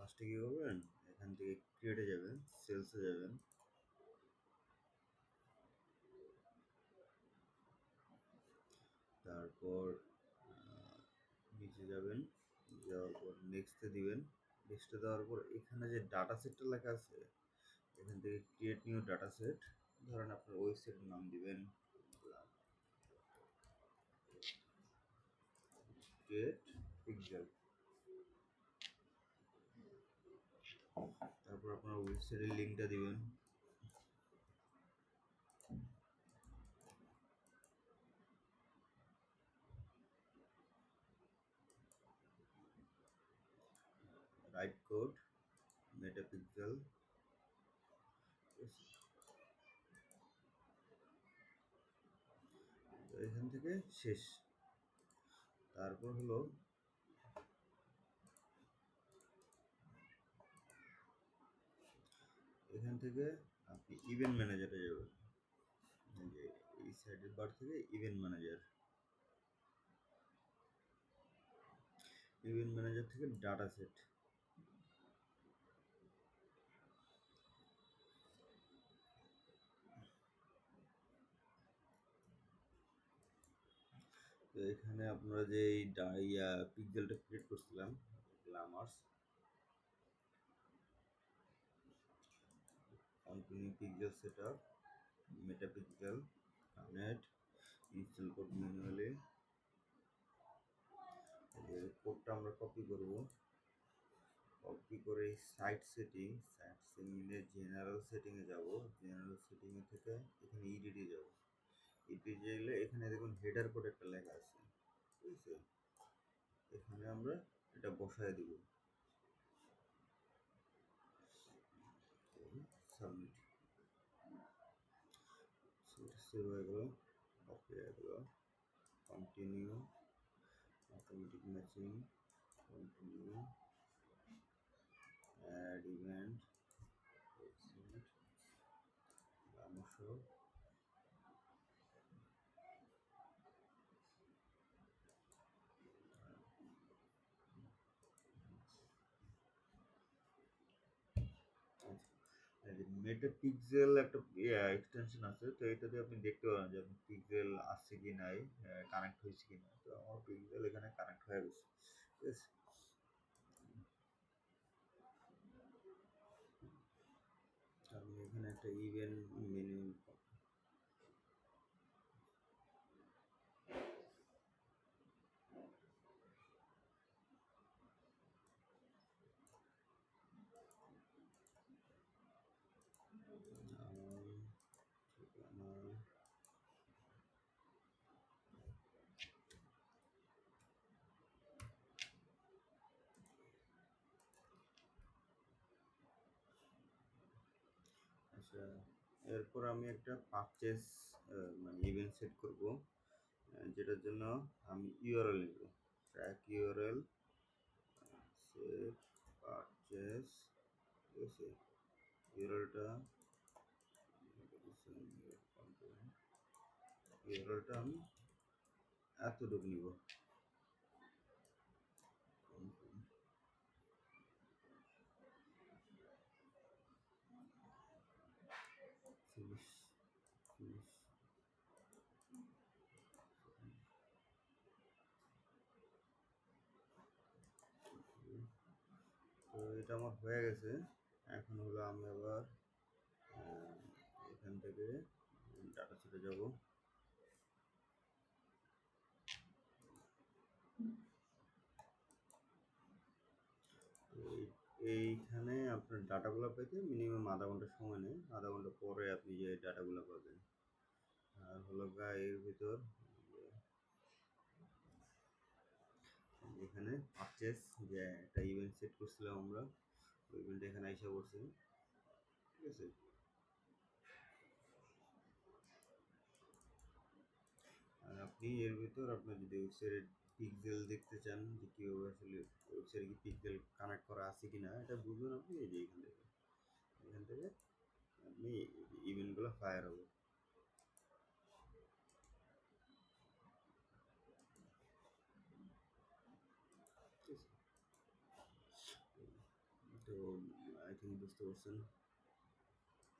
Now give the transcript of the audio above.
ফার্স্টে কী করবেন, এখান থেকে ক্রিয়েটে যাবেন, সেলসে যাবেন, তারপর নিচে যাবেন, যাওয়ার পর নেক্সটে দিবেন। নেক্সটে দেওয়ার পর এখানে যে ডাটা সেটটা লেখা আছে এখান থেকে ক্রিয়েট নিউ ডাটা সেট, ধরেন আপনার ওয়েবসাইটের নাম দিবেন ক্রিয়েট পিক্সেল, তারপর আপনার ওয়েবসাইটের লিঙ্কটা দিবেন, রাইট কোড মেটাপিক্সেল, তো এখান থেকে শেষ। তারপর হলো এখান থেকে আপনি ইভেন্ট ম্যানেজারে যাবেন, যে এই সাইডের বার থেকে ইভেন্ট ম্যানেজার, ইভেন্ট ম্যানেজার থেকে ডাটা সেট, তো এখানে আপনারা যে এই পিক্সেলটা ক্রিয়েট করছিলাম গ্ল্যামার্স, continue pixel setup, meta pixel connect, install code manually, কোডটা আমরা কপি করব, কপি করে সাইট সেটিংয়ে জেনারেল সেটিংয়ে যাব, জেনারেল সেটিংয়ে থেকে এখানে ইডিটে যাব, ইডিটে গেলে এখানে দেখুন হেডার কোড একটা লেখা আছে, ঠিক আছে, এখানে আমরা এটা বসায় দিব, সাবমিট, সেভ হয়ে গেল, ওকে হয়ে গেল, continue, automatic matching, continue, add event, পরামর্শ, মেটাপিক্সেল একটা এক্সটেনশন আছে, তো এটা দিয়ে আপনি দেখতে পারেন যে আপনি পিক্সেল আসছে কি নাই, কানেক্ট হয়েছে কি না, তো আমার পিক্সেল এখানে কানেক্ট হয়ে গেছে, ঠিক আছে। আমি এখানে একটা ইভেন্ট মেনু, আচ্ছা, এরপর আমি একটা পারচেস মানে ইভেন্ট সেট করব, যেটার জন্য আমি ইউআরএল নেব, ট্র্যাক ইউআরএল সেট পারচেস, ঠিক আছে, ইউআরএলটা আমি এতটুকু নিব, ফিনিশ, ফিনিশ, তো এটা আমার হয়ে গেছে। এখন হলো আমি আবার এখান থেকে ডাটা সেটে যাব, এইখানে আপনার ডাটাগুলো পেতে মিনিমাম আধা ঘন্টা সময় নেয়, আধা ঘন্টা পরে আপনি যে ডাটাগুলো পাবেন। আর হলো এর ভিতর এখানে পারচেস যে একটা ইভেন্ট সেট করছিলাম আমরা, ওই ইভেন্টটা এখানে আইসা পড়ছে, ঠিক আছে। আর আপনি এর ভিতর আপনার যদি ওয়েবসাইটের পিক্সেল দেখতে চান যে কীভাবে আসলে ওয়েবসাইটে কি পিক্সেল কানেক্ট করা আছে কি না এটা বুঝবেন আপনি, এই যে এখান থেকে আপনি ইভেন্টগুলো ফায়ার হবে, ঠিক আছে। তো আই থিঙ্ক বুঝতে পারছেন।